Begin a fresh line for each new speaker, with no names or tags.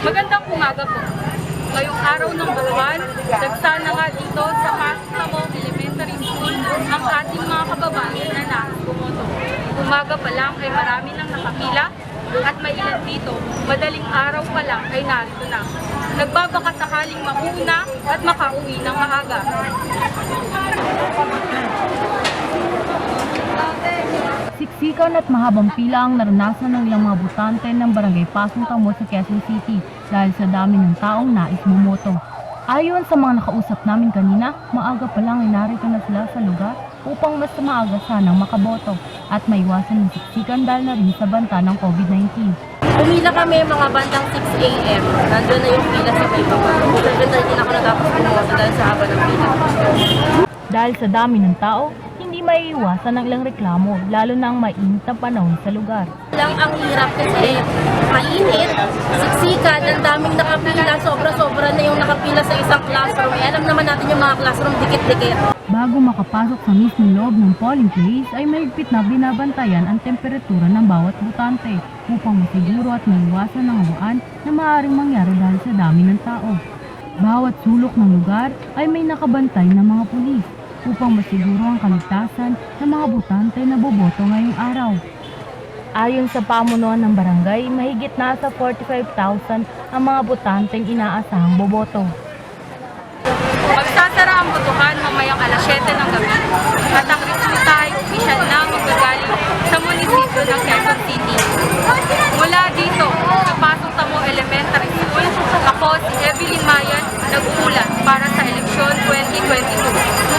Magandang umaga po. Ngayong araw ng buwan, nagsana nga dito sa Pasitamo Elementary School ang ating mga kababayan na nais bumoto. Umaga pa lang ay marami nang nakapila at may ilan dito, madaling araw pa lang ay narito na. Nagbabaka sakaling mauna at makauwi ng maaga.
Siksikan at mahabang pila ang naranasan ng ilang mga botante ng Barangay Pasong Tamo sa Quezon City dahil sa dami ng taong nais bumoto. Ayon sa mga nakausap namin kanina, maaga pa lang ay narito na sila sa lugar upang mas maaga sanang makaboto at maiwasan ng siksikan dahil na rin sa banta ng COVID-19.
Pumila kami mga bandang 6 a.m. Nandun na yung pila sa may baba. Nandun na din ako natapos bumoto dahil sa haba ng pila.
Dahil sa dami ng tao, hindi maiiwasan ang ilang reklamo, lalo na ang mainit na panahon sa lugar.
Lang ang hirap kasi mainit, siksikan, ang daming nakapila, sobra-sobra na yung nakapila sa isang classroom. Alam naman natin yung mga classroom dikit-dikit.
Bago makapasok sa mismong loob ng polling place ay mahigpit na binabantayan ang temperatura ng bawat botante upang masiguro at maiwasan ang hawaan na maaaring mangyari dahil sa dami ng tao. Bawat sulok ng lugar ay may nakabantay na mga pulis upang masiguro ang kaligtasan ng mga botante na boboto ngayong araw. Ayon sa pamunuan ng barangay, mahigit nasa 45,000 ang mga botanteng inaasahang boboto.
Magsasara ang botohan mamayang alas 7 ng gabi at ang resulta ay opisyal na magagaling sa munisipyo ng Quezon City. Mula dito sa Pasong Tamo Elementary School, ako si Evelyn Mayan, nag-uulat para sa eleksyon 2022.